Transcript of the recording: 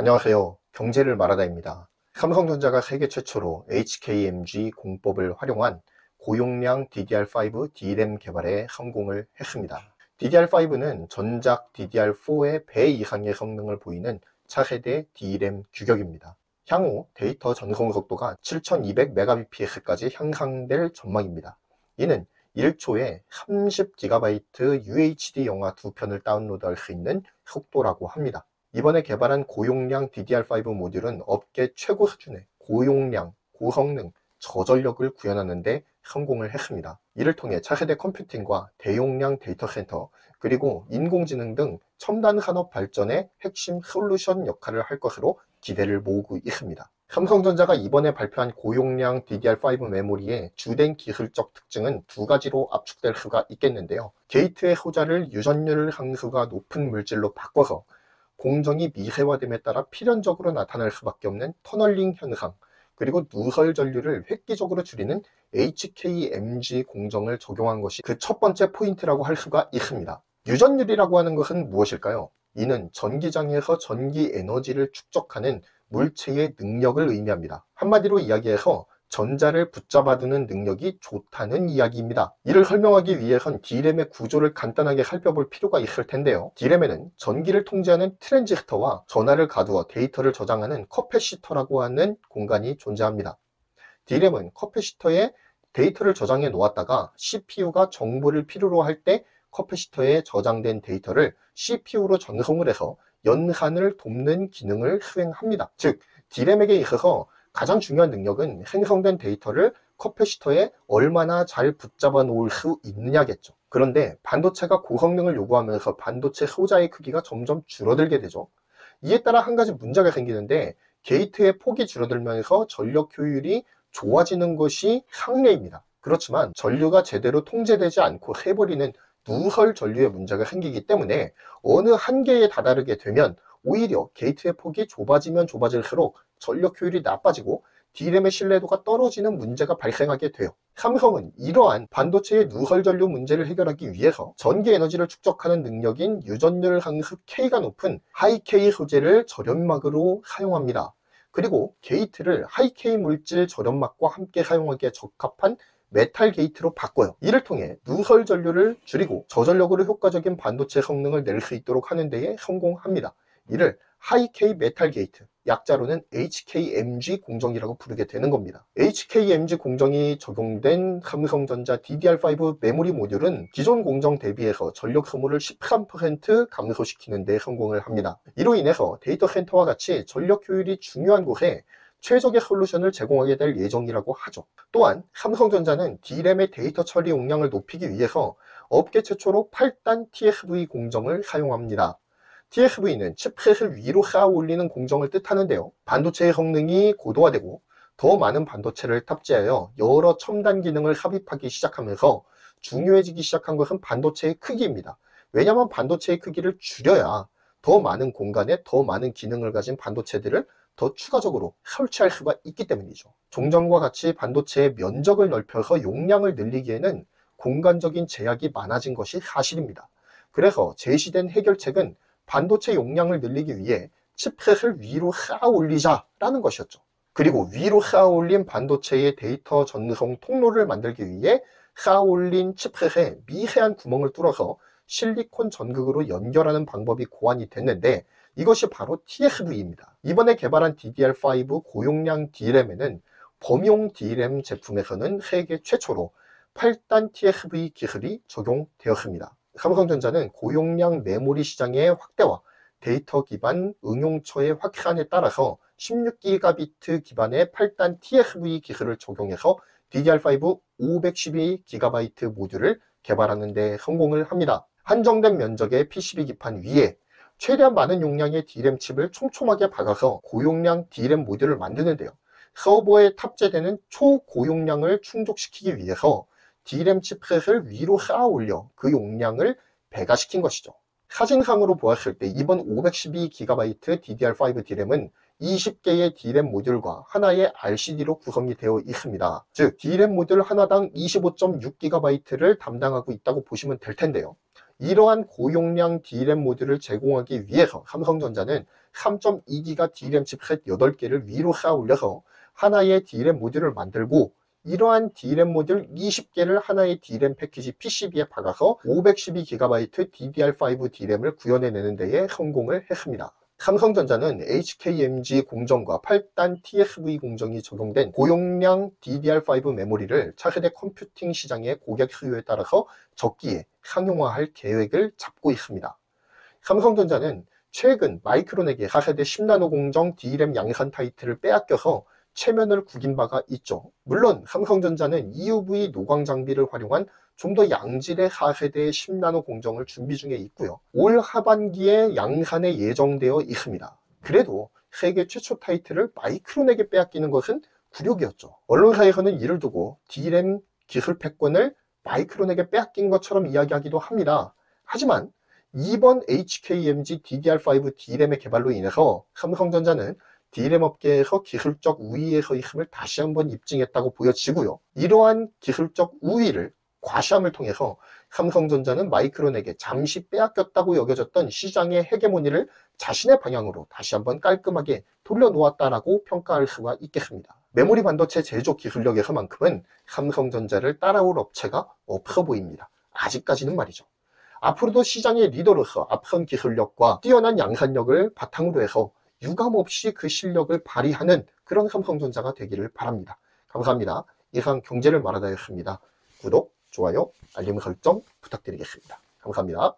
안녕하세요. 경제를 말하다입니다. 삼성전자가 세계 최초로 HKMG 공법을 활용한 고용량 DDR5 DRAM 개발에 성공을 했습니다. DDR5는 전작 DDR4의 배 이상의 성능을 보이는 차세대 DRAM 규격입니다. 향후 데이터 전송 속도가 7200Mbps까지 향상될 전망입니다. 이는 1초에 30GB UHD 영화 2편을 다운로드할 수 있는 속도라고 합니다. 이번에 개발한 고용량 DDR5 모듈은 업계 최고 수준의 고용량, 고성능, 저전력을 구현하는 데 성공을 했습니다. 이를 통해 차세대 컴퓨팅과 대용량 데이터 센터, 그리고 인공지능 등 첨단 산업 발전의 핵심 솔루션 역할을 할 것으로 기대를 모으고 있습니다. 삼성전자가 이번에 발표한 고용량 DDR5 메모리의 주된 기술적 특징은 두 가지로 압축될 수가 있겠는데요. 게이트의 소자를 유전율 상수가 높은 물질로 바꿔서 공정이 미세화됨에 따라 필연적으로 나타날 수밖에 없는 터널링 현상, 그리고 누설 전류를 획기적으로 줄이는 HKMG 공정을 적용한 것이 그 첫 번째 포인트라고 할 수가 있습니다. 유전율이라고 하는 것은 무엇일까요? 이는 전기장에서 전기 에너지를 축적하는 물체의 능력을 의미합니다. 한마디로 이야기해서 전자를 붙잡아두는 능력이 좋다는 이야기입니다. 이를 설명하기 위해선 D램의 구조를 간단하게 살펴볼 필요가 있을 텐데요. D램에는 전기를 통제하는 트랜지스터와 전하를 가두어 데이터를 저장하는 커패시터라고 하는 공간이 존재합니다. D램은 커패시터에 데이터를 저장해 놓았다가 CPU가 정보를 필요로 할 때 커패시터에 저장된 데이터를 CPU로 전송을 해서 연산을 돕는 기능을 수행합니다. 즉, D램에게 있어서 가장 중요한 능력은 생성된 데이터를 커패시터에 얼마나 잘 붙잡아 놓을 수 있느냐겠죠. 그런데 반도체가 고성능을 요구하면서 반도체 소자의 크기가 점점 줄어들게 되죠. 이에 따라 한 가지 문제가 생기는데, 게이트의 폭이 줄어들면서 전력 효율이 좋아지는 것이 상례입니다. 그렇지만 전류가 제대로 통제되지 않고 새버리는 누설 전류의 문제가 생기기 때문에 어느 한계에 다다르게 되면 오히려 게이트의 폭이 좁아지면 좁아질수록 전력 효율이 나빠지고 D램의 신뢰도가 떨어지는 문제가 발생하게 돼요. 삼성은 이러한 반도체의 누설 전류 문제를 해결하기 위해서 전기 에너지를 축적하는 능력인 유전율 상수 K가 높은 하이-K 소재를 절연막으로 사용합니다. 그리고 게이트를 하이-K 물질 절연막과 함께 사용하기에 적합한 메탈 게이트로 바꿔요. 이를 통해 누설 전류를 줄이고 저전력으로 효과적인 반도체 성능을 낼 수 있도록 하는 데에 성공합니다. 이를 하이-K 메탈 게이트, 약자로는 HKMG 공정이라고 부르게 되는 겁니다. HKMG 공정이 적용된 삼성전자 DDR5 메모리 모듈은 기존 공정 대비해서 전력 소모를 13% 감소시키는 데 성공을 합니다. 이로 인해서 데이터 센터와 같이 전력 효율이 중요한 곳에 최적의 솔루션을 제공하게 될 예정이라고 하죠. 또한 삼성전자는 D램의 데이터 처리 용량을 높이기 위해서 업계 최초로 8단 TSV 공정을 사용합니다. TSV는 칩셋을 위로 쌓아 올리는 공정을 뜻하는데요. 반도체의 성능이 고도화되고 더 많은 반도체를 탑재하여 여러 첨단 기능을 삽입하기 시작하면서 중요해지기 시작한 것은 반도체의 크기입니다. 왜냐하면 반도체의 크기를 줄여야 더 많은 공간에 더 많은 기능을 가진 반도체들을 더 추가적으로 설치할 수가 있기 때문이죠. 종전과 같이 반도체의 면적을 넓혀서 용량을 늘리기에는 공간적인 제약이 많아진 것이 사실입니다. 그래서 제시된 해결책은 반도체 용량을 늘리기 위해 칩셋을 위로 쌓아 올리자라는 것이었죠. 그리고 위로 쌓아 올린 반도체의 데이터 전송 통로를 만들기 위해 쌓아 올린 칩셋에 미세한 구멍을 뚫어서 실리콘 전극으로 연결하는 방법이 고안이 됐는데, 이것이 바로 TSV입니다. 이번에 개발한 DDR5 고용량 D램에는 범용 D램 제품에서는 세계 최초로 8단 TSV 기술이 적용되었습니다. 삼성전자는 고용량 메모리 시장의 확대와 데이터 기반 응용처의 확산에 따라서 16GB 기반의 8단 TSV 기술을 적용해서 DDR5 512GB 모듈을 개발하는 데 성공을 합니다. 한정된 면적의 PCB 기판 위에 최대한 많은 용량의 D램 칩을 촘촘하게 박아서 고용량 D램 모듈을 만드는데요. 서버에 탑재되는 초고용량을 충족시키기 위해서 D램 칩셋을 위로 쌓아 올려 그 용량을 배가시킨 것이죠. 사진상으로 보았을 때 이번 512GB DDR5 D램은 20개의 D램 모듈과 하나의 RCD로 구성이 되어 있습니다. 즉 D램 모듈 하나당 25.6GB를 담당하고 있다고 보시면 될 텐데요. 이러한 고용량 D램 모듈을 제공하기 위해서 삼성전자는 3.2기가 D램 칩셋 8개를 위로 쌓아 올려서 하나의 D램 모듈을 만들고, 이러한 D램 모듈 20개를 하나의 D램 패키지 PCB에 박아서 512GB DDR5 D램을 구현해내는 데에 성공을 했습니다. 삼성전자는 HKMG 공정과 8단 TSV 공정이 적용된 고용량 DDR5 메모리를 차세대 컴퓨팅 시장의 고객 수요에 따라서 적기에 상용화할 계획을 잡고 있습니다. 삼성전자는 최근 마이크론에게 4세대 10나노 공정 D램 양산 타이틀을 빼앗겨서 체면을 구긴 바가 있죠. 물론 삼성전자는 EUV 노광 장비를 활용한 좀 더 양질의 4세대 10나노 공정을 준비 중에 있고요. 올 하반기에 양산에 예정되어 있습니다. 그래도 세계 최초 타이틀을 마이크론에게 빼앗기는 것은 굴욕이었죠. 언론사에서는 이를 두고 D램 기술 패권을 마이크론에게 빼앗긴 것처럼 이야기하기도 합니다. 하지만 이번 HKMG DDR5 D램의 개발로 인해서 삼성전자는 D램 업계에서 기술적 우위에 서 있음을 다시 한번 입증했다고 보여지고요. 이러한 기술적 우위를 과시함을 통해서 삼성전자는 마이크론에게 잠시 빼앗겼다고 여겨졌던 시장의 헤게모니를 자신의 방향으로 다시 한번 깔끔하게 돌려놓았다라고 평가할 수가 있겠습니다. 메모리 반도체 제조 기술력에서만큼은 삼성전자를 따라올 업체가 없어 보입니다. 아직까지는 말이죠. 앞으로도 시장의 리더로서 앞선 기술력과 뛰어난 양산력을 바탕으로 해서 유감없이 그 실력을 발휘하는 그런 삼성전자가 되기를 바랍니다. 감사합니다. 이상 경제를 말하다였습니다. 구독, 좋아요, 알림 설정 부탁드리겠습니다. 감사합니다.